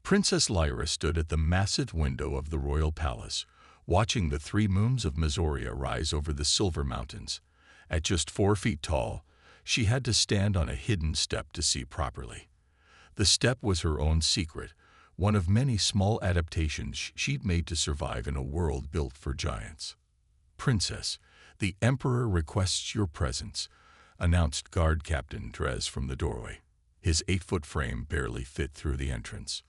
Princess Lyra stood at the massive window of the royal palace, watching the three moons of Mazoria rise over the silver mountains. At just 4 feet tall, she had to stand on a hidden step to see properly. The step was her own secret, one of many small adaptations she'd made to survive in a world built for giants. "Princess, the Emperor requests your presence," announced Guard Captain Drez from the doorway. His 8-foot frame barely fit through the entrance.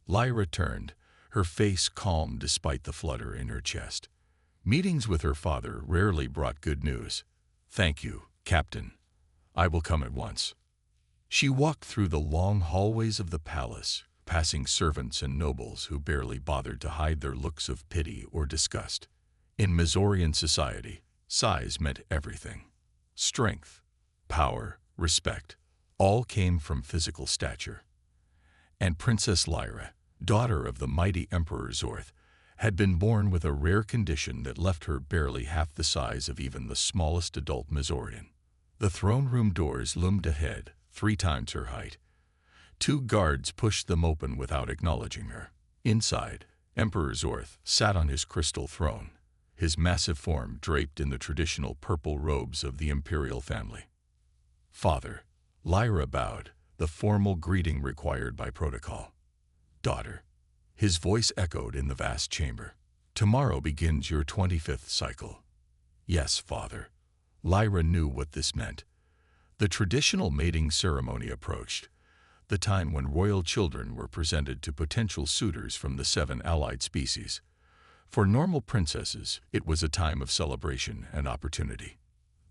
Lyra turned, her face calm despite the flutter in her chest. Meetings with her father rarely brought good news. "Thank you, Captain. I will come at once." She walked through the long hallways of the palace, passing servants and nobles who barely bothered to hide their looks of pity or disgust. In Mazorian society, size meant everything. Strength, power, respect, all came from physical stature. And Princess Lyra, daughter of the mighty Emperor Zorth, had been born with a rare condition that left her barely half the size of even the smallest adult Mazorian. The throne room doors loomed ahead, 3 times her height. 2 guards pushed them open without acknowledging her. Inside, Emperor Zorth sat on his crystal throne, his massive form draped in the traditional purple robes of the imperial family. "Father," Lyra bowed, the formal greeting required by protocol. "Daughter." His voice echoed in the vast chamber. "Tomorrow begins your 25th cycle." "Yes, father." Lyra knew what this meant. The traditional mating ceremony approached, the time when royal children were presented to potential suitors from the 7 allied species. For normal princesses, it was a time of celebration and opportunity.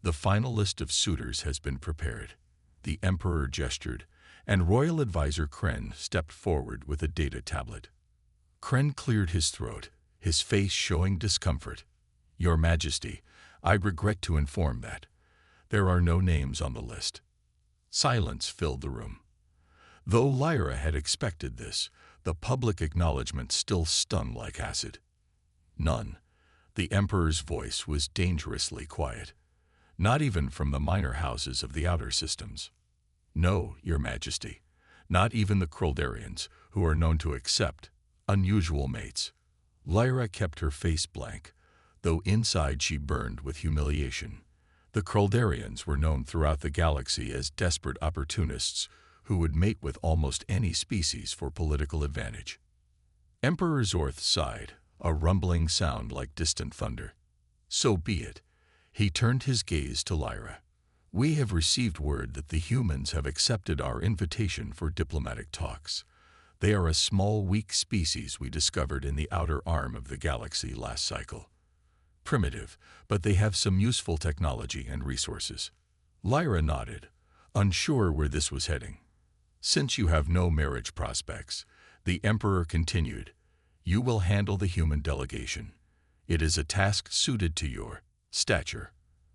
"The final list of suitors has been prepared." The Emperor gestured, and Royal Advisor Kren stepped forward with a data tablet. Kren cleared his throat, his face showing discomfort. "Your Majesty, I regret to inform that there are no names on the list." Silence filled the room. Though Lyra had expected this, the public acknowledgement still stung like acid. "None." The Emperor's voice was dangerously quiet. "Not even from the minor houses of the outer systems." "No, Your Majesty. Not even the Kruldarians, who are known to accept unusual mates." Lyra kept her face blank, though inside she burned with humiliation. The Kruldarians were known throughout the galaxy as desperate opportunists who would mate with almost any species for political advantage. Emperor Zorth sighed, a rumbling sound like distant thunder. "So be it." He turned his gaze to Lyra. "We have received word that the humans have accepted our invitation for diplomatic talks. They are a small, weak species we discovered in the outer arm of the galaxy last cycle. Primitive, but they have some useful technology and resources." Lyra nodded, unsure where this was heading. "Since you have no marriage prospects," the Emperor continued, "you will handle the human delegation. It is a task suited to your stature.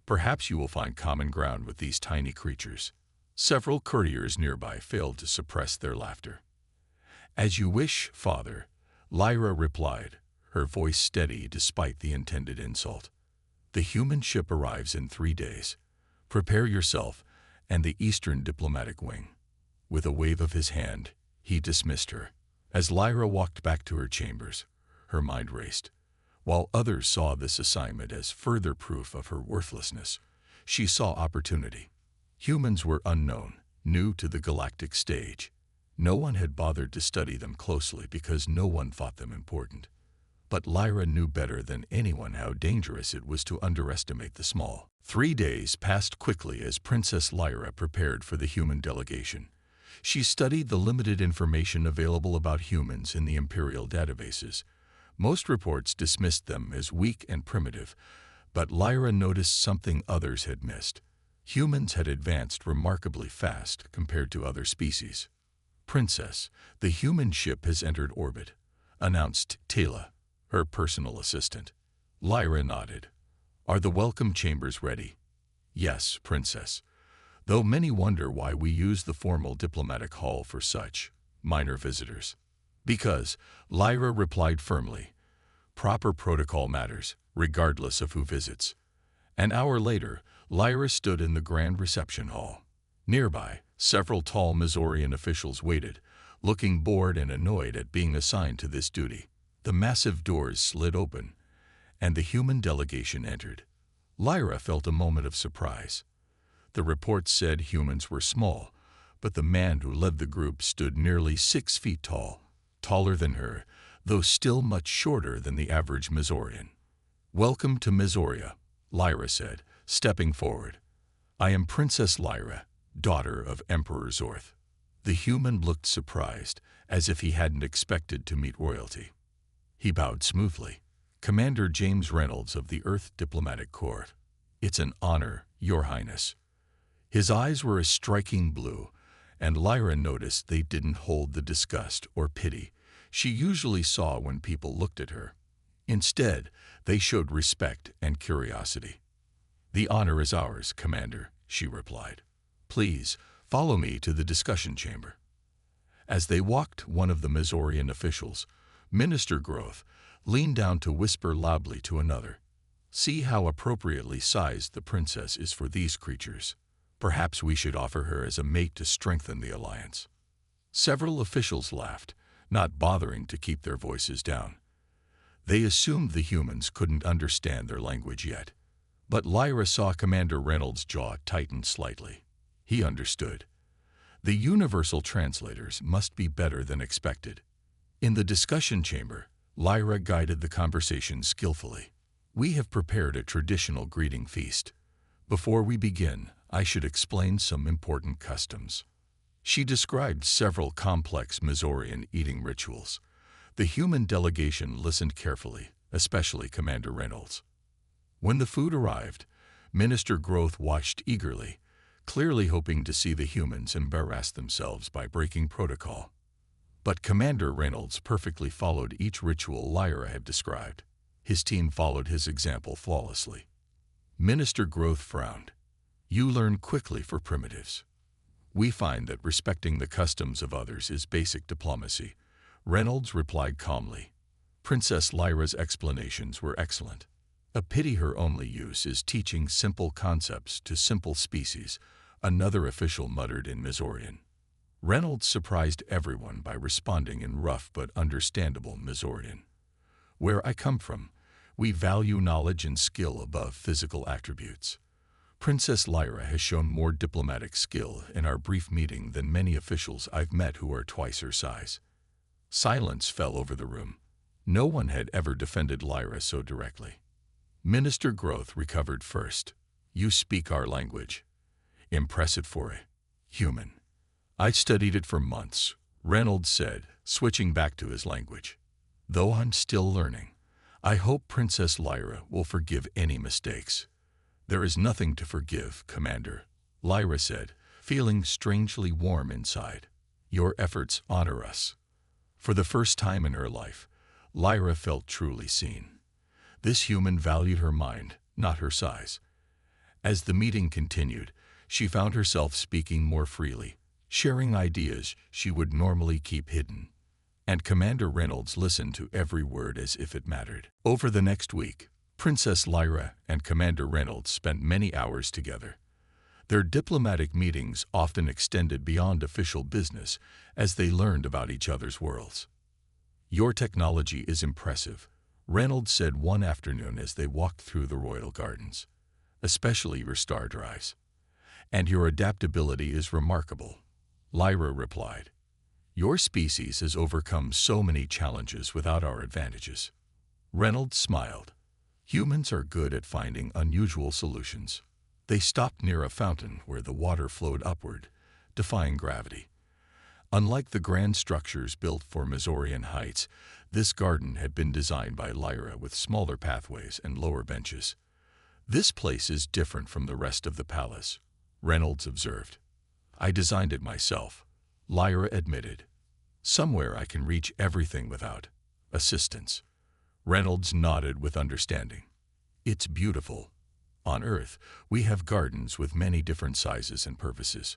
Perhaps you will find common ground with these tiny creatures." Several courtiers nearby failed to suppress their laughter. "As you wish, father," Lyra replied, her voice steady despite the intended insult. "The human ship arrives in 3 days. Prepare yourself and the Eastern diplomatic wing." With a wave of his hand, he dismissed her. As Lyra walked back to her chambers, her mind raced. While others saw this assignment as further proof of her worthlessness, she saw opportunity. Humans were unknown, new to the galactic stage. No one had bothered to study them closely because no one thought them important. But Lyra knew better than anyone how dangerous it was to underestimate the small. 3 days passed quickly as Princess Lyra prepared for the human delegation. She studied the limited information available about humans in the Imperial databases. Most reports dismissed them as weak and primitive, but Lyra noticed something others had missed. Humans had advanced remarkably fast compared to other species. "Princess, the human ship has entered orbit," announced Tela, her personal assistant. Lyra nodded. "Are the welcome chambers ready?" "Yes, Princess. Though many wonder why we use the formal diplomatic hall for such minor visitors." "Because," Lyra replied firmly, "proper protocol matters, regardless of who visits." An hour later, Lyra stood in the grand reception hall. Nearby, several tall Mazorian officials waited, looking bored and annoyed at being assigned to this duty. The massive doors slid open, and the human delegation entered. Lyra felt a moment of surprise. The reports said humans were small, but the man who led the group stood nearly 6 feet tall, taller than her, though still much shorter than the average Mizorian. "Welcome to Mizoria," Lyra said, stepping forward. "I am Princess Lyra, daughter of Emperor Zorth." The human looked surprised, as if he hadn't expected to meet royalty. He bowed smoothly. "Commander James Reynolds of the Earth Diplomatic Corps. It's an honor, Your Highness." His eyes were a striking blue, and Lyra noticed they didn't hold the disgust or pity she usually saw when people looked at her. Instead, they showed respect and curiosity. "The honor is ours, Commander," she replied. "Please, follow me to the discussion chamber." As they walked, one of the Mizorian officials, Minister Growth, leaned down to whisper loudly to another. "See how appropriately sized the princess is for these creatures. Perhaps we should offer her as a mate to strengthen the alliance." Several officials laughed, not bothering to keep their voices down. They assumed the humans couldn't understand their language yet. But Lyra saw Commander Reynolds' jaw tighten slightly. He understood. The universal translators must be better than expected. In the discussion chamber, Lyra guided the conversation skillfully. "We have prepared a traditional greeting feast. Before we begin, I should explain some important customs." She described several complex Mizorian eating rituals. The human delegation listened carefully, especially Commander Reynolds. When the food arrived, Minister Growth watched eagerly, clearly hoping to see the humans embarrass themselves by breaking protocol. But Commander Reynolds perfectly followed each ritual Lyra had described. His team followed his example flawlessly. Minister Growth frowned. "You learn quickly for primitives. We find that respecting the customs of others is basic diplomacy," Reynolds replied calmly. Princess Lyra's explanations were excellent. "A pity her only use is teaching simple concepts to simple species," another official muttered in Mizorian. Reynolds surprised everyone by responding in rough but understandable Mizorian. "Where I come from, we value knowledge and skill above physical attributes. Princess Lyra has shown more diplomatic skill in our brief meeting than many officials I've met who are twice her size." Silence fell over the room. No one had ever defended Lyra so directly. Minister Growth recovered first. "You speak our language. Impressive for a human." "I studied it for months," Reynolds said, switching back to his language. "Though I'm still learning, I hope Princess Lyra will forgive any mistakes." "There is nothing to forgive, Commander," Lyra said, feeling strangely warm inside. "Your efforts honor us." For the first time in her life, Lyra felt truly seen. This human valued her mind, not her size. As the meeting continued, she found herself speaking more freely, sharing ideas she would normally keep hidden. And Commander Reynolds listened to every word as if it mattered. Over the next week, Princess Lyra and Commander Reynolds spent many hours together. Their diplomatic meetings often extended beyond official business as they learned about each other's worlds. "Your technology is impressive," Reynolds said one afternoon as they walked through the royal gardens. "Especially your star drives. And your adaptability is remarkable," Lyra replied. "Your species has overcome so many challenges without our advantages." Reynolds smiled. "Humans are good at finding unusual solutions." They stopped near a fountain where the water flowed upward, defying gravity. Unlike the grand structures built for Mizorian heights, this garden had been designed by Lyra with smaller pathways and lower benches. "This place is different from the rest of the palace," Reynolds observed. "I designed it myself," Lyra admitted. "Somewhere I can reach everything without assistance." Reynolds nodded with understanding. "It's beautiful. On Earth, we have gardens with many different sizes and purposes.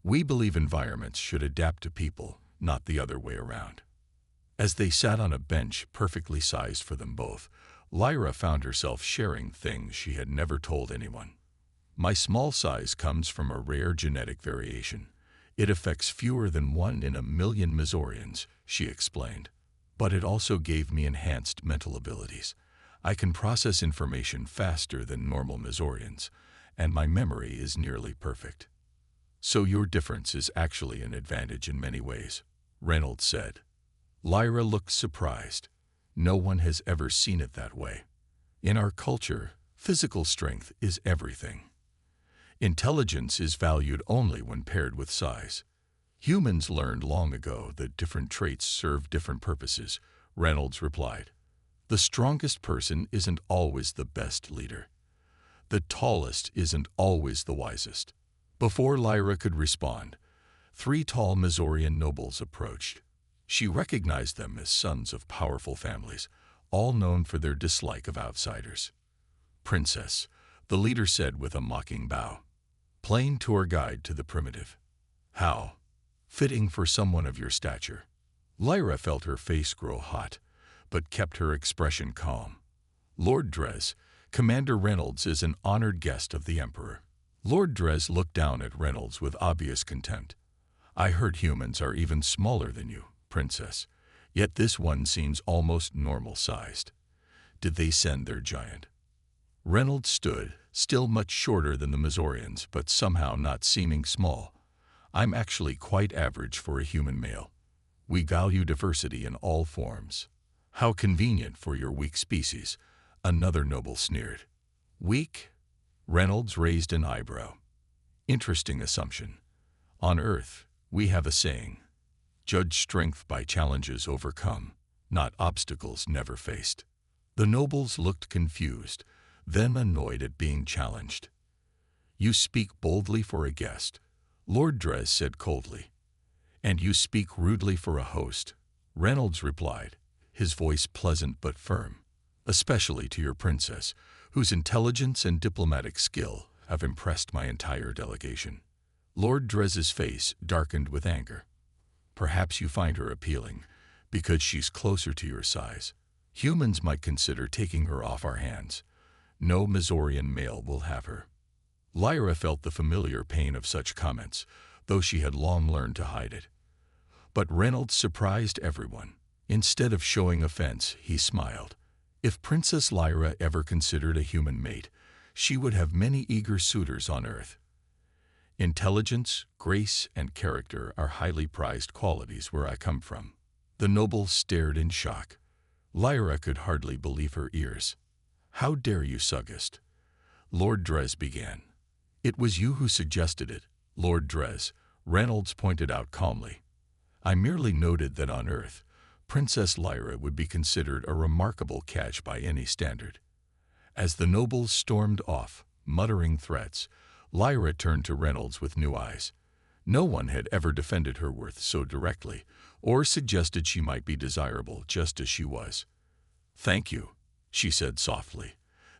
We believe environments should adapt to people, not the other way around." As they sat on a bench perfectly sized for them both, Lyra found herself sharing things she had never told anyone. "My small size comes from a rare genetic variation. It affects fewer than 1 in 1 million Missourians, she explained. But it also gave me enhanced mental abilities. I can process information faster than normal Missourians, and my memory is nearly perfect. So your difference is actually an advantage in many ways, Reynolds said. Lyra looked surprised. No one has ever seen it that way. In our culture, physical strength is everything. Intelligence is valued only when paired with size. Humans learned long ago that different traits serve different purposes, Reynolds replied. The strongest person isn't always the best leader. The tallest isn't always the wisest. Before Lyra could respond, 3 tall Missourian nobles approached. She recognized them as sons of powerful families, all known for their dislike of outsiders. Princess, the leader said with a mocking bow. Plain tour guide to the primitive. How? Fitting for someone of your stature. Lyra felt her face grow hot, but kept her expression calm. Lord Dres, Commander Reynolds is an honored guest of the Emperor. Lord Dres looked down at Reynolds with obvious contempt. I heard humans are even smaller than you, Princess, yet this one seems almost normal-sized. Did they send their giant? Reynolds stood, still much shorter than the Missourians, but somehow not seeming small. I'm actually quite average for a human male. We value diversity in all forms. How convenient for your weak species, another noble sneered. Weak? Reynolds raised an eyebrow. Interesting assumption. On Earth, we have a saying, judge strength by challenges overcome, not obstacles never faced. The nobles looked confused, then annoyed at being challenged. You speak boldly for a guest, Lord Dres said coldly. And you speak rudely for a host, Reynolds replied, his voice pleasant but firm. Especially to your princess, whose intelligence and diplomatic skill have impressed my entire delegation. Lord Dres's face darkened with anger. Perhaps you find her appealing, because she's closer to your size. Humans might consider taking her off our hands. No Missourian male will have her. Lyra felt the familiar pain of such comments, though she had long learned to hide it. But Reynolds surprised everyone. Instead of showing offense, he smiled. If Princess Lyra ever considered a human mate, she would have many eager suitors on Earth. Intelligence, grace, and character are highly prized qualities where I come from. The noble stared in shock. Lyra could hardly believe her ears. How dare you, Suggest? Lord Dres began. It was you who suggested it, Lord Dres, Reynolds pointed out calmly. I merely noted that on Earth, Princess Lyra would be considered a remarkable catch by any standard. As the nobles stormed off, muttering threats, Lyra turned to Reynolds with new eyes. No one had ever defended her worth so directly, or suggested she might be desirable just as she was. Thank you, she said softly,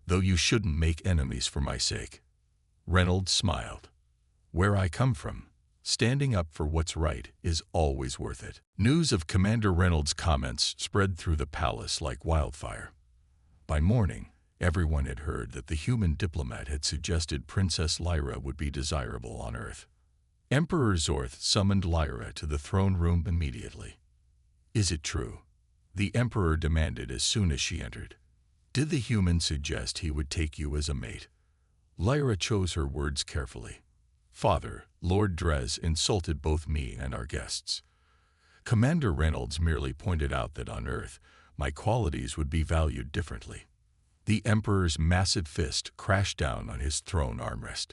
though you shouldn't make enemies for my sake. Reynolds smiled. Where I come from, standing up for what's right is always worth it. News of Commander Reynolds' comments spread through the palace like wildfire. By morning, everyone had heard that the human diplomat had suggested Princess Lyra would be desirable on Earth. Emperor Zorth summoned Lyra to the throne room immediately. Is it true? The Emperor demanded as soon as she entered. Did the human suggest he would take you as a mate? Lyra chose her words carefully. Father, Lord Dres insulted both me and our guests. Commander Reynolds merely pointed out that on Earth, my qualities would be valued differently. The Emperor's massive fist crashed down on his throne armrest.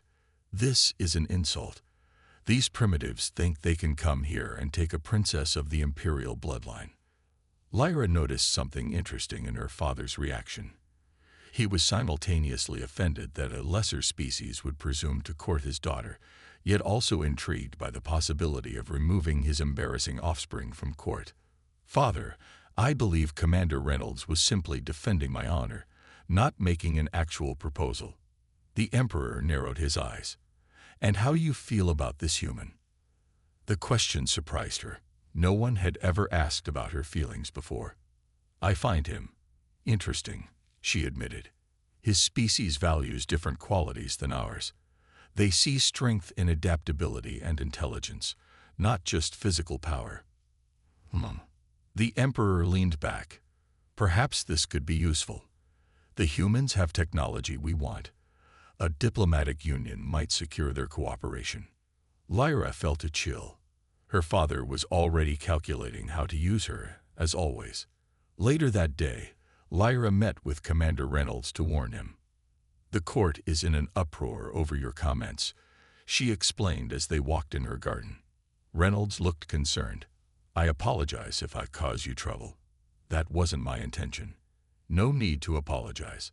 This is an insult. These primitives think they can come here and take a princess of the imperial bloodline. Lyra noticed something interesting in her father's reaction. He was simultaneously offended that a lesser species would presume to court his daughter, yet also intrigued by the possibility of removing his embarrassing offspring from court. Father, I believe Commander Reynolds was simply defending my honor, not making an actual proposal. The Emperor narrowed his eyes. And how you feel about this human? The question surprised her. No one had ever asked about her feelings before. I find him interesting, she admitted. His species values different qualities than ours. They see strength in adaptability and intelligence, not just physical power. The Emperor leaned back. Perhaps this could be useful. The humans have technology we want. A diplomatic union might secure their cooperation. Lyra felt a chill. Her father was already calculating how to use her, as always. Later that day, Lyra met with Commander Reynolds to warn him. "The court is in an uproar over your comments," she explained as they walked in her garden. Reynolds looked concerned. "I apologize if I caused you trouble. That wasn't my intention." "No need to apologize.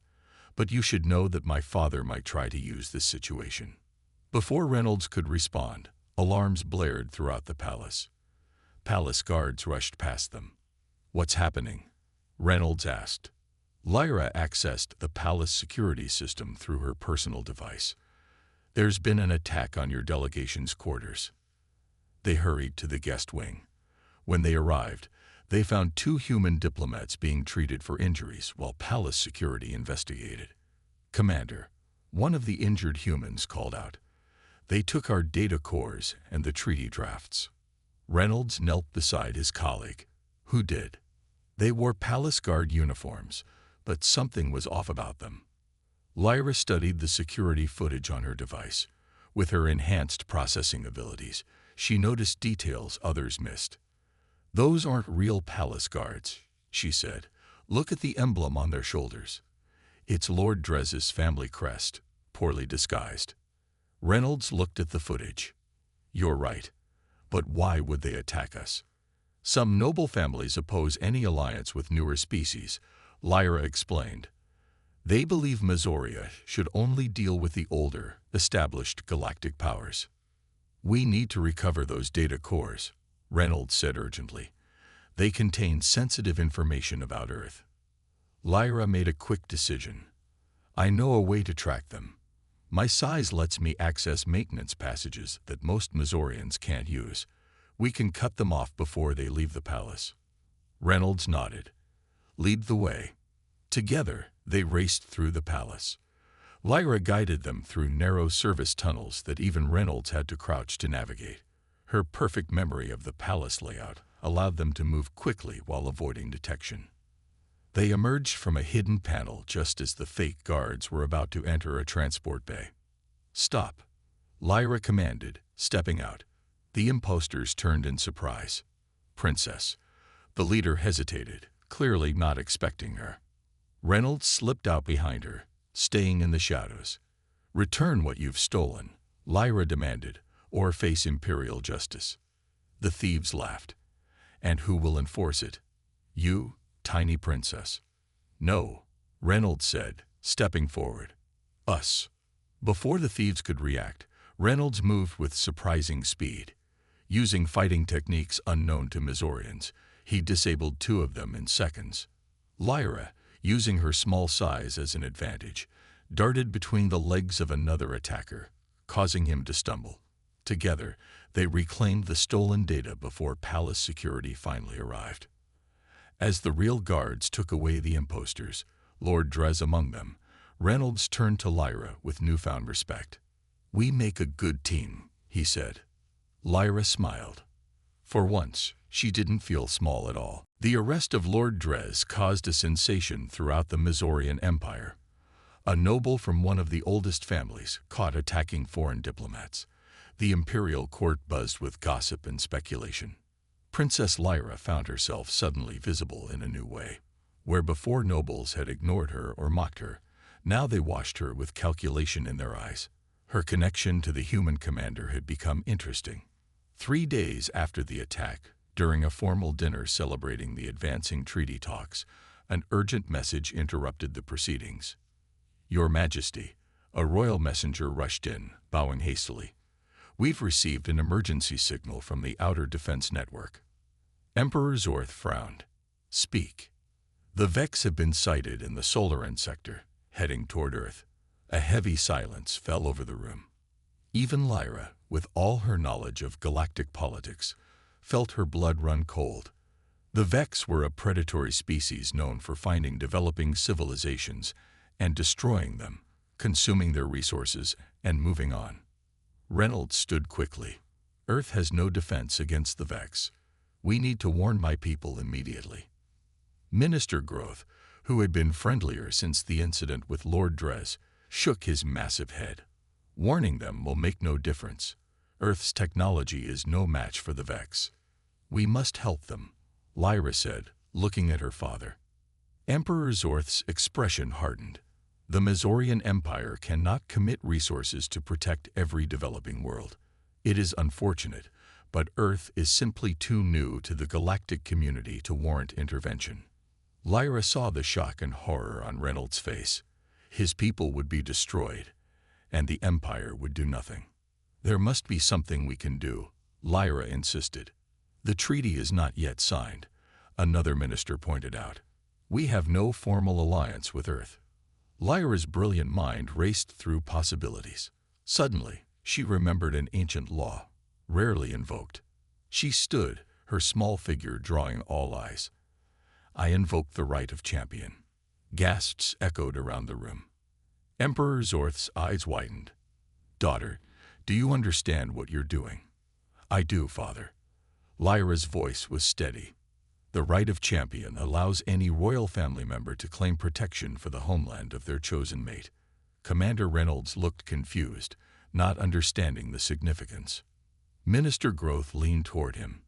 But you should know that my father might try to use this situation." Before Reynolds could respond, alarms blared throughout the palace. Palace guards rushed past them. "What's happening?" Reynolds asked. Lyra accessed the palace security system through her personal device. "There's been an attack on your delegation's quarters." They hurried to the guest wing. When they arrived, they found 2 human diplomats being treated for injuries while palace security investigated. "Commander," one of the injured humans called out, "they took our data cores and the treaty drafts." Reynolds knelt beside his colleague. "Who did?" "They wore palace guard uniforms, but something was off about them." Lyra studied the security footage on her device. With her enhanced processing abilities, she noticed details others missed. "Those aren't real palace guards," she said. "Look at the emblem on their shoulders. It's Lord Drez's family crest, poorly disguised." Reynolds looked at the footage. "You're right. But why would they attack us?" "Some noble families oppose any alliance with newer species," Lyra explained. "They believe Mazoria should only deal with the older, established galactic powers." "We need to recover those data cores," Reynolds said urgently. "They contain sensitive information about Earth." Lyra made a quick decision. "I know a way to track them. My size lets me access maintenance passages that most Mazorians can't use. We can cut them off before they leave the palace." Reynolds nodded. "Lead the way." Together, they raced through the palace. Lyra guided them through narrow service tunnels that even Reynolds had to crouch to navigate. Her perfect memory of the palace layout allowed them to move quickly while avoiding detection. They emerged from a hidden panel just as the fake guards were about to enter a transport bay. "Stop," Lyra commanded, stepping out. The imposters turned in surprise. "Princess." The leader hesitated, clearly not expecting her. Reynolds slipped out behind her, staying in the shadows. "Return what you've stolen," Lyra demanded, "or face imperial justice." The thieves laughed. "And who will enforce it? You, tiny princess?" "No," Reynolds said, stepping forward. "Us." Before the thieves could react, Reynolds moved with surprising speed. Using fighting techniques unknown to Mazorians, he disabled 2 of them in seconds. Lyra, using her small size as an advantage, darted between the legs of another attacker, causing him to stumble. Together, they reclaimed the stolen data before palace security finally arrived. As the real guards took away the imposters, Lord Drez among them, Reynolds turned to Lyra with newfound respect. "We make a good team," he said. Lyra smiled. For once, she didn't feel small at all. The arrest of Lord Drez caused a sensation throughout the Mazorian Empire. A noble from one of the oldest families caught attacking foreign diplomats. The imperial court buzzed with gossip and speculation. Princess Lyra found herself suddenly visible in a new way. Where before nobles had ignored her or mocked her, now they watched her with calculation in their eyes. Her connection to the human commander had become interesting. 3 days after the attack, during a formal dinner celebrating the advancing treaty talks, an urgent message interrupted the proceedings. "Your Majesty," a royal messenger rushed in, bowing hastily. "We've received an emergency signal from the Outer Defense Network." Emperor Zorth frowned. "Speak." "The Vex have been sighted in the Solaran sector, heading toward Earth." A heavy silence fell over the room. Even Lyra, with all her knowledge of galactic politics, felt her blood run cold. The Vex were a predatory species known for finding developing civilizations and destroying them, consuming their resources and moving on. Reynolds stood quickly. Earth has no defense against the Vex. We need to warn my people immediately. Minister Growth, who had been friendlier since the incident with Lord Drez, shook his massive head. Warning them will make no difference. Earth's technology is no match for the Vex. We must help them, Lyra said, looking at her father. Emperor Zorth's expression hardened. The Mizorian Empire cannot commit resources to protect every developing world. It is unfortunate, but Earth is simply too new to the galactic community to warrant intervention. Lyra saw the shock and horror on Reynolds' face. His people would be destroyed, and the Empire would do nothing. There must be something we can do, Lyra insisted. The treaty is not yet signed, another minister pointed out. We have no formal alliance with Earth. Lyra's brilliant mind raced through possibilities. Suddenly, she remembered an ancient law, rarely invoked. She stood, her small figure drawing all eyes. I invoke the right of champion. Gasps echoed around the room. Emperor Zorth's eyes widened. Daughter, do you understand what you're doing? I do, father. Lyra's voice was steady. The right of champion allows any royal family member to claim protection for the homeland of their chosen mate. Commander Reynolds looked confused, not understanding the significance. Minister Growth leaned toward him.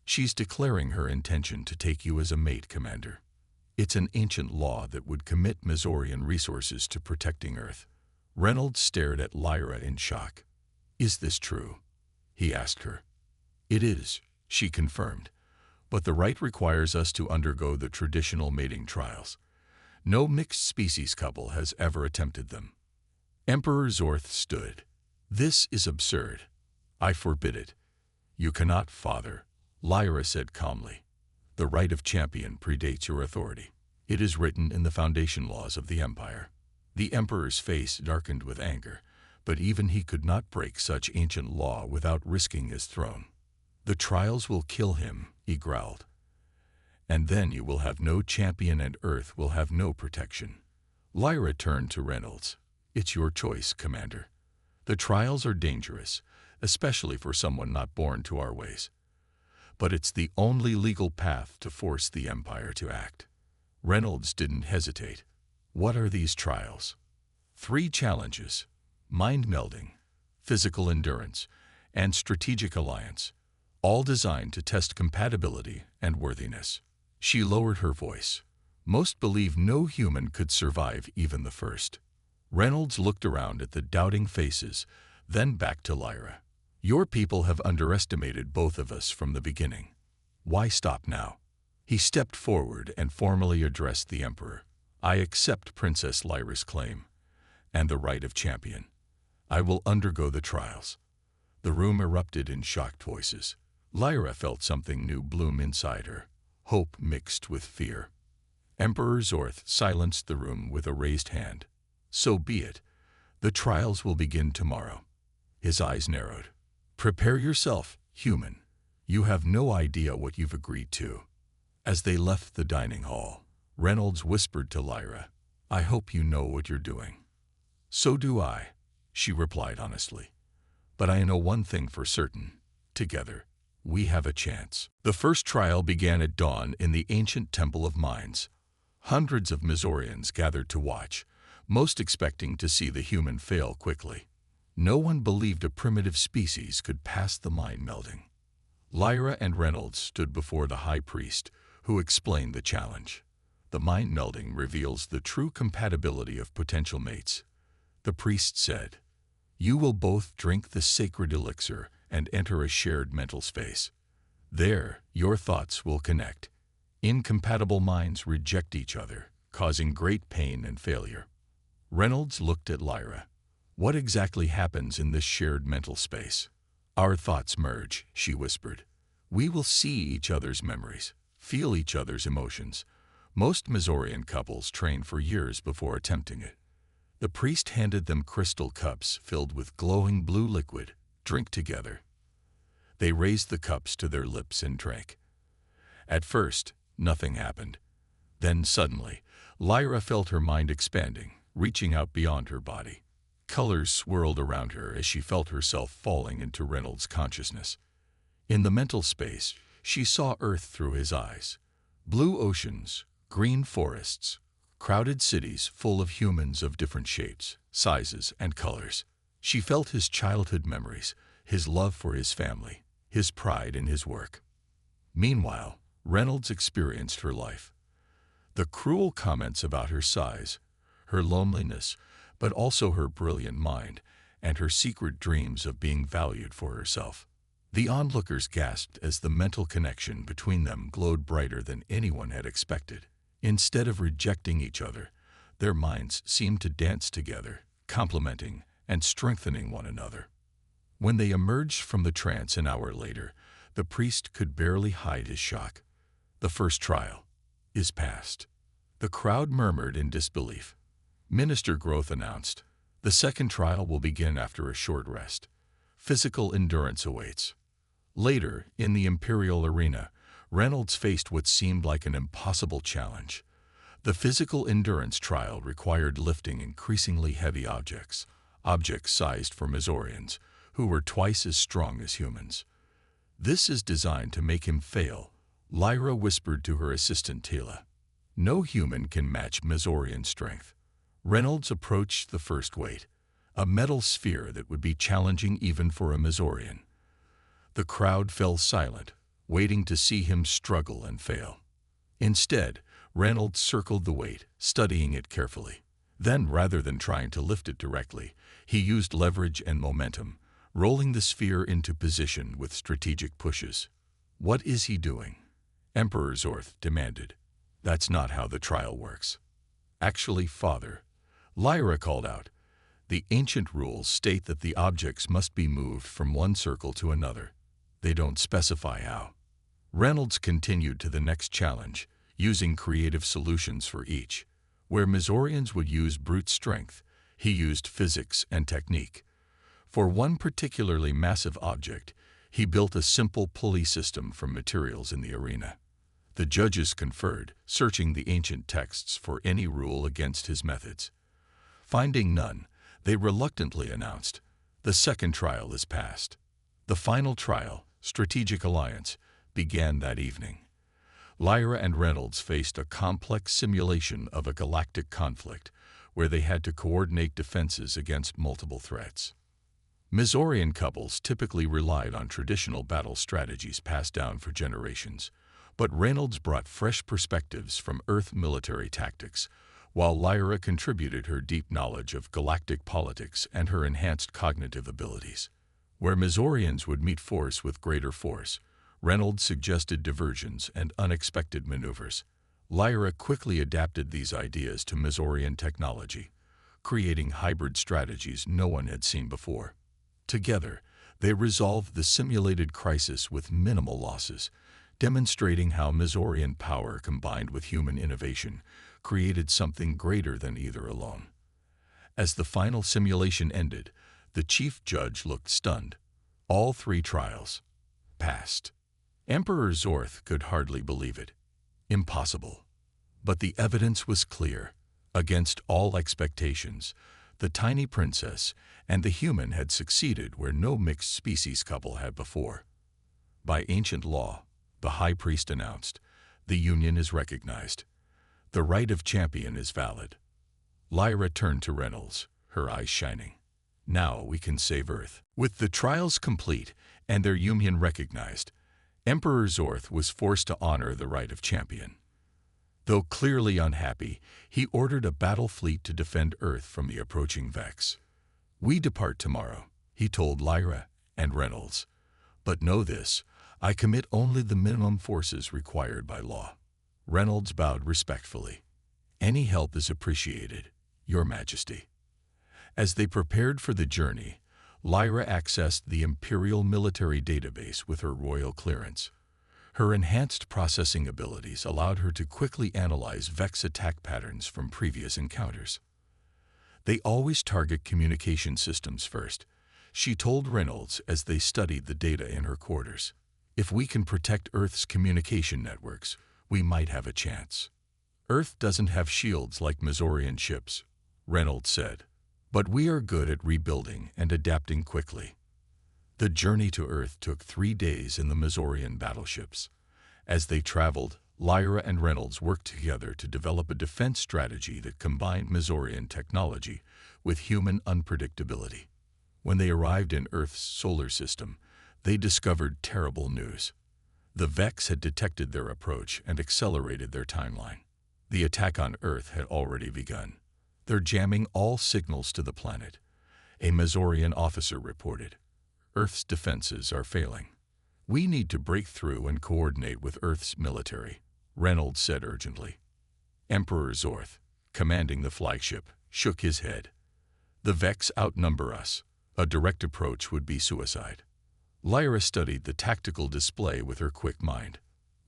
She's declaring her intention to take you as a mate, Commander. It's an ancient law that would commit Mizorian resources to protecting Earth. Reynolds stared at Lyra in shock. Is this true? He asked her. It is, she confirmed. But the rite requires us to undergo the traditional mating trials. No mixed-species couple has ever attempted them. Emperor Zorth stood. This is absurd. I forbid it. You cannot, father, Lyra said calmly. The right of champion predates your authority. It is written in the foundation laws of the Empire. The Emperor's face darkened with anger, but even he could not break such ancient law without risking his throne. The trials will kill him, he growled. And then you will have no champion and Earth will have no protection. Lyra turned to Reynolds. It's your choice, Commander. The trials are dangerous, especially for someone not born to our ways. But it's the only legal path to force the Empire to act. Reynolds didn't hesitate. What are these trials? 3 challenges: mind melding, physical endurance, and strategic alliance, all designed to test compatibility and worthiness. She lowered her voice. Most believe no human could survive even the first. Reynolds looked around at the doubting faces, then back to Lyra. Your people have underestimated both of us from the beginning. Why stop now? He stepped forward and formally addressed the Emperor. I accept Princess Lyra's claim, and the right of champion. I will undergo the trials. The room erupted in shocked voices. Lyra felt something new bloom inside her, hope mixed with fear. Emperor Zorth silenced the room with a raised hand. So be it. The trials will begin tomorrow. His eyes narrowed. Prepare yourself, human. You have no idea what you've agreed to. As they left the dining hall, Reynolds whispered to Lyra, I hope you know what you're doing. So do I, she replied honestly. But I know one thing for certain. Together, we have a chance. The first trial began at dawn in the ancient Temple of Mines. Hundreds of Mizorians gathered to watch, most expecting to see the human fail quickly. No one believed a primitive species could pass the mind melding. Lyra and Reynolds stood before the High Priest, who explained the challenge. The mind melding reveals the true compatibility of potential mates. The priest said, You will both drink the sacred elixir and enter a shared mental space. There, your thoughts will connect. Incompatible minds reject each other, causing great pain and failure. Reynolds looked at Lyra. What exactly happens in this shared mental space? Our thoughts merge, she whispered. We will see each other's memories, feel each other's emotions. Most Mizorian couples train for years before attempting it. The priest handed them crystal cups filled with glowing blue liquid. Drink together. They raised the cups to their lips and drank. At first, nothing happened. Then suddenly, Lyra felt her mind expanding, reaching out beyond her body. Colors swirled around her as she felt herself falling into Reynolds' consciousness. In the mental space, she saw Earth through his eyes. Blue oceans, green forests, crowded cities full of humans of different shapes, sizes, and colors. She felt his childhood memories, his love for his family, his pride in his work. Meanwhile, Reynolds experienced her life. The cruel comments about her size, her loneliness, but also her brilliant mind, and her secret dreams of being valued for herself. The onlookers gasped as the mental connection between them glowed brighter than anyone had expected. Instead of rejecting each other, their minds seemed to dance together, complementing and strengthening one another. When they emerged from the trance an hour later, the priest could barely hide his shock. The first trial is past. The crowd murmured in disbelief. Minister Growth announced, "The second trial will begin after a short rest. Physical endurance awaits." Later, in the Imperial Arena, Reynolds faced what seemed like an impossible challenge. The physical endurance trial required lifting increasingly heavy objects sized for Mizorians, who were twice as strong as humans. "This is designed to make him fail," Lyra whispered to her assistant Tila. "No human can match Mizorian strength." Reynolds approached the first weight, a metal sphere that would be challenging even for a Mizorian. The crowd fell silent, waiting to see him struggle and fail. Instead, Reynolds circled the weight, studying it carefully. Then, rather than trying to lift it directly, he used leverage and momentum, rolling the sphere into position with strategic pushes. "What is he doing?" Emperor Zorth demanded. "That's not how the trial works." "Actually, Father," Lyra called out, "the ancient rules state that the objects must be moved from one circle to another. They don't specify how." Reynolds continued to the next challenge, using creative solutions for each. Where Mizorians would use brute strength, he used physics and technique. For one particularly massive object, he built a simple pulley system from materials in the arena. The judges conferred, searching the ancient texts for any rule against his methods. Finding none, they reluctantly announced, "The second trial is past." The final trial, Strategic Alliance, began that evening. Lyra and Reynolds faced a complex simulation of a galactic conflict where they had to coordinate defenses against multiple threats. Mizorian couples typically relied on traditional battle strategies passed down for generations, but Reynolds brought fresh perspectives from Earth military tactics, while Lyra contributed her deep knowledge of galactic politics and her enhanced cognitive abilities. Where Mizorians would meet force with greater force, Reynolds suggested diversions and unexpected maneuvers. Lyra quickly adapted these ideas to Mizorian technology, creating hybrid strategies no one had seen before. Together, they resolved the simulated crisis with minimal losses, demonstrating how Mizorian power combined with human innovation created something greater than either alone. As the final simulation ended, the chief judge looked stunned. All three trials passed. Emperor Zorth could hardly believe it. Impossible. But the evidence was clear. Against all expectations, the tiny princess and the human had succeeded where no mixed species couple had before. By ancient law, the high priest announced, the union is recognized. The right of champion is valid. Lyra turned to Reynolds, her eyes shining. Now we can save Earth. With the trials complete and their union recognized, Emperor Zorth was forced to honor the right of champion. Though clearly unhappy, he ordered a battle fleet to defend Earth from the approaching Vex. "We depart tomorrow," he told Lyra and Reynolds. "But know this, I commit only the minimum forces required by law." Reynolds bowed respectfully. "Any help is appreciated, Your Majesty." As they prepared for the journey, Lyra accessed the Imperial military database with her royal clearance. Her enhanced processing abilities allowed her to quickly analyze Vex attack patterns from previous encounters. "They always target communication systems first," she told Reynolds as they studied the data in her quarters. "If we can protect Earth's communication networks, we might have a chance." "Earth doesn't have shields like Mizorian ships," Reynolds said. "But we are good at rebuilding and adapting quickly." The journey to Earth took 3 days in the Missourian battleships. As they traveled, Lyra and Reynolds worked together to develop a defense strategy that combined Missourian technology with human unpredictability. When they arrived in Earth's solar system, they discovered terrible news. The Vex had detected their approach and accelerated their timeline. The attack on Earth had already begun. They're jamming all signals to the planet, a Missourian officer reported. Earth's defenses are failing. We need to break through and coordinate with Earth's military, Reynolds said urgently. Emperor Zorth, commanding the flagship, shook his head. The Vex outnumber us. A direct approach would be suicide. Lyra studied the tactical display with her quick mind.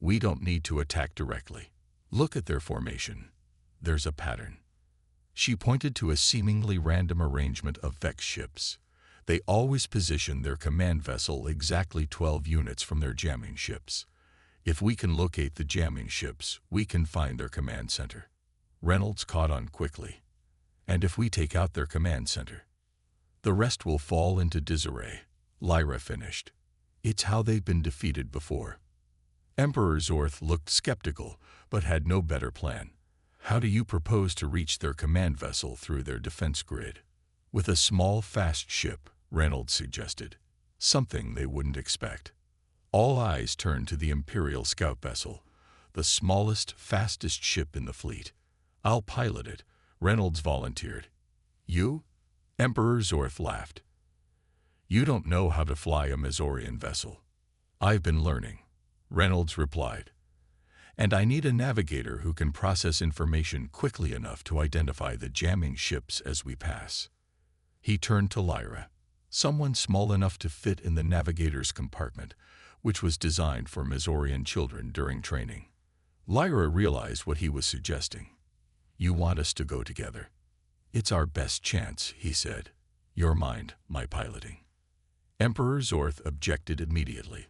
We don't need to attack directly. Look at their formation. There's a pattern. She pointed to a seemingly random arrangement of Vex ships. They always position their command vessel exactly 12 units from their jamming ships. If we can locate the jamming ships, we can find their command center. Reynolds caught on quickly. And if we take out their command center, the rest will fall into disarray, Lyra finished. It's how they've been defeated before. Emperor Zorth looked skeptical, but had no better plan. How do you propose to reach their command vessel through their defense grid? With a small, fast ship, Reynolds suggested. Something they wouldn't expect. All eyes turned to the Imperial scout vessel, the smallest, fastest ship in the fleet. I'll pilot it, Reynolds volunteered. You? Emperor Zorth laughed. You don't know how to fly a Missourian vessel. I've been learning, Reynolds replied. And I need a navigator who can process information quickly enough to identify the jamming ships as we pass. He turned to Lyra, someone small enough to fit in the navigator's compartment, which was designed for Missourian children during training. Lyra realized what he was suggesting. You want us to go together? It's our best chance, he said. Your mind, my piloting. Emperor Zorth objected immediately.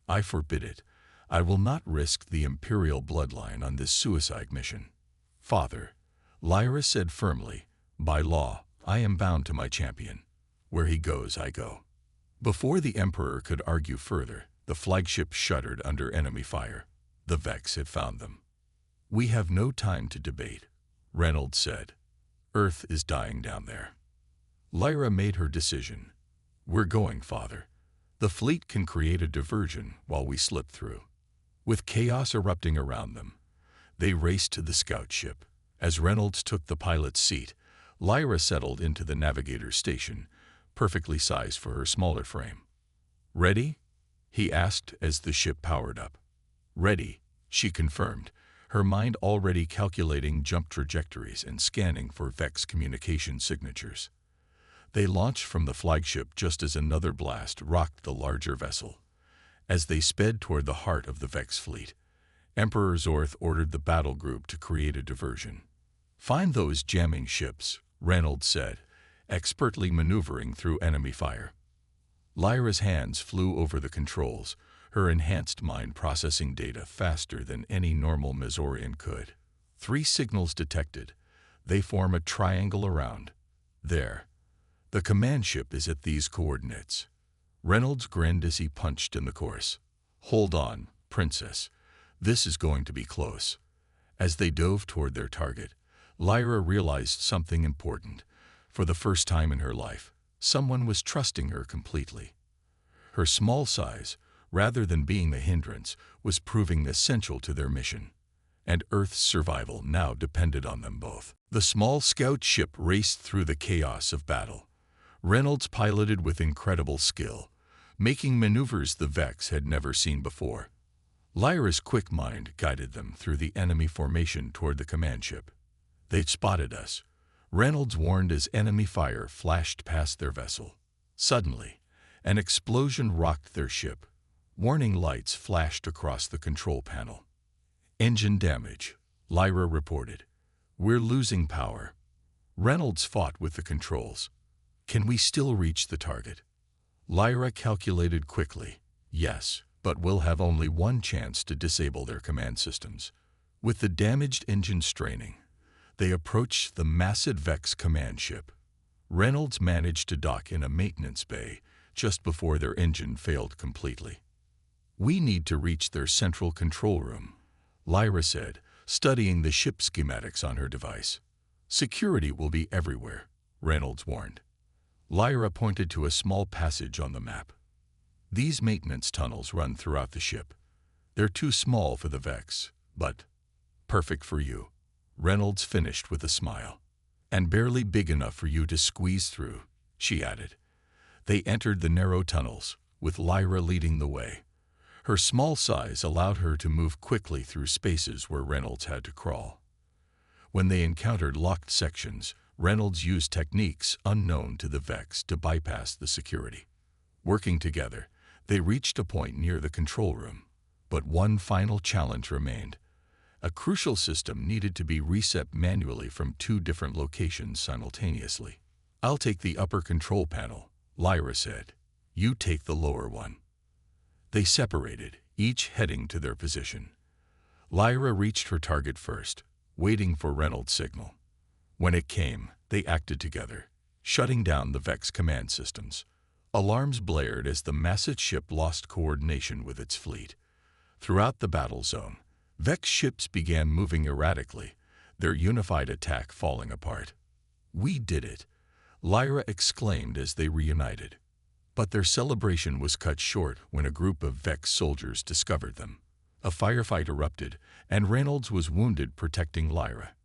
I forbid it. I will not risk the Imperial bloodline on this suicide mission. Father, Lyra said firmly, by law, I am bound to my champion. Where he goes, I go. Before the Emperor could argue further, the flagship shuddered under enemy fire. The Vex had found them. We have no time to debate, Reynolds said. Earth is dying down there. Lyra made her decision. We're going, Father. The fleet can create a diversion while we slip through. With chaos erupting around them, they raced to the scout ship. As Reynolds took the pilot's seat, Lyra settled into the navigator's station, perfectly sized for her smaller frame. Ready? He asked as the ship powered up. Ready, she confirmed, her mind already calculating jump trajectories and scanning for Vex communication signatures. They launched from the flagship just as another blast rocked the larger vessel. As they sped toward the heart of the Vex fleet, Emperor Zorth ordered the battle group to create a diversion. Find those jamming ships, Reynolds said, expertly maneuvering through enemy fire. Lyra's hands flew over the controls, her enhanced mind processing data faster than any normal Missourian could. 3 signals detected. They form a triangle around. There. The command ship is at these coordinates. Reynolds grinned as he punched in the course. Hold on, Princess. This is going to be close. As they dove toward their target, Lyra realized something important. For the first time in her life, someone was trusting her completely. Her small size, rather than being the hindrance, was proving essential to their mission. And Earth's survival now depended on them both. The small scout ship raced through the chaos of battle. Reynolds piloted with incredible skill, making maneuvers the Vex had never seen before. Lyra's quick mind guided them through the enemy formation toward the command ship. They'd spotted us, Reynolds warned as enemy fire flashed past their vessel. Suddenly, an explosion rocked their ship. Warning lights flashed across the control panel. Engine damage, Lyra reported. We're losing power. Reynolds fought with the controls. Can we still reach the target? Lyra calculated quickly. Yes, but we'll have only one chance to disable their command systems. With the damaged engine straining, they approached the massive Vex command ship. Reynolds managed to dock in a maintenance bay, just before their engine failed completely. "We need to reach their central control room," Lyra said, studying the ship schematics on her device. "Security will be everywhere," Reynolds warned. Lyra pointed to a small passage on the map. "These maintenance tunnels run throughout the ship. They're too small for the Vex, but perfect for you," Reynolds finished with a smile. "And barely big enough for you to squeeze through," she added. They entered the narrow tunnels, with Lyra leading the way. Her small size allowed her to move quickly through spaces where Reynolds had to crawl. When they encountered locked sections, Reynolds used techniques unknown to the Vex to bypass the security. Working together, they reached a point near the control room. But one final challenge remained. A crucial system needed to be reset manually from 2 different locations simultaneously. "I'll take the upper control panel," Lyra said. "You take the lower one." They separated, each heading to their position. Lyra reached her target first, waiting for Reynolds' signal. When it came, they acted together, shutting down the Vex command systems. Alarms blared as the massive ship lost coordination with its fleet. Throughout the battle zone, Vex ships began moving erratically, their unified attack falling apart. "We did it," Lyra exclaimed as they reunited. But their celebration was cut short when a group of Vex soldiers discovered them. A firefight erupted, and Reynolds was wounded protecting Lyra.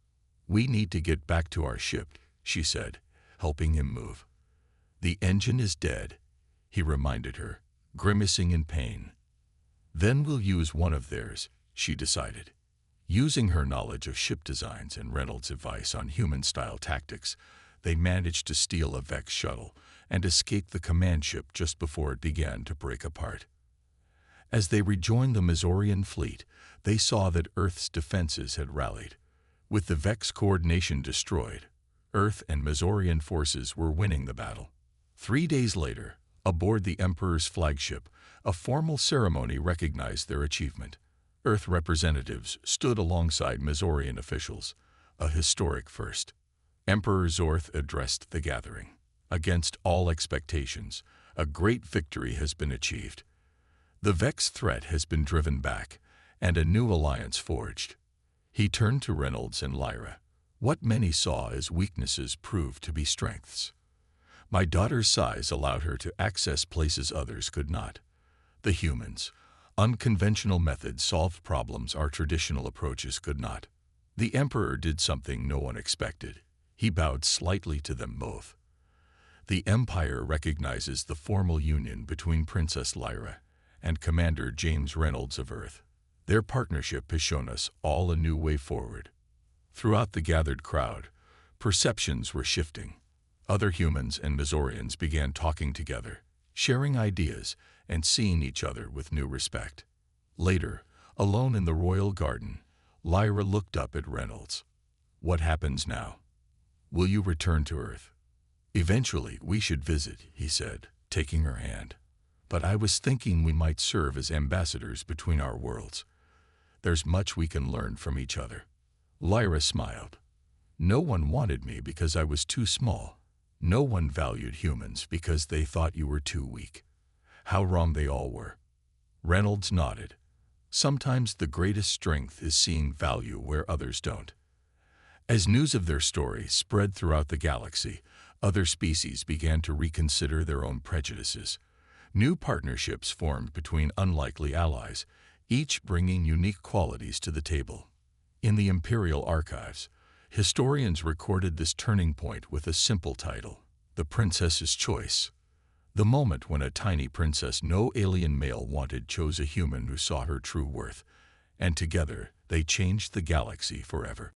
"We need to get back to our ship," she said, helping him move. "The engine is dead," he reminded her, grimacing in pain. "Then we'll use one of theirs," she decided. Using her knowledge of ship designs and Reynolds' advice on human-style tactics, they managed to steal a Vex shuttle and escape the command ship just before it began to break apart. As they rejoined the Mazorian fleet, they saw that Earth's defenses had rallied. With the Vex coordination destroyed, Earth and Mazorian forces were winning the battle. 3 days later, aboard the Emperor's flagship, a formal ceremony recognized their achievement. Earth representatives stood alongside Mazorian officials, a historic first. Emperor Zorth addressed the gathering. "Against all expectations, a great victory has been achieved. The Vex threat has been driven back, and a new alliance forged." He turned to Reynolds and Lyra. "What many saw as weaknesses proved to be strengths. My daughter's size allowed her to access places others could not. The humans' unconventional methods solved problems our traditional approaches could not. The Emperor did something no one expected. He bowed slightly to them both. The Empire recognizes the formal union between Princess Lyra and Commander James Reynolds of Earth. Their partnership has shown us all a new way forward." Throughout the gathered crowd, perceptions were shifting. Other humans and Mazorians began talking together, sharing ideas, and seeing each other with new respect. Later, alone in the royal garden, Lyra looked up at Reynolds. "What happens now? Will you return to Earth?" "Eventually, we should visit," he said, taking her hand. "But I was thinking we might serve as ambassadors between our worlds. There's much we can learn from each other." Lyra smiled. "No one wanted me because I was too small. No one valued humans because they thought you were too weak." How wrong they all were. Reynolds nodded. "Sometimes the greatest strength is seeing value where others don't." As news of their story spread throughout the galaxy, other species began to reconsider their own prejudices. New partnerships formed between unlikely allies, each bringing unique qualities to the table. In the Imperial archives, historians recorded this turning point with a simple title, "The Princess's Choice." The moment when a tiny princess no alien male wanted chose a human who saw her true worth, and together they changed the galaxy forever.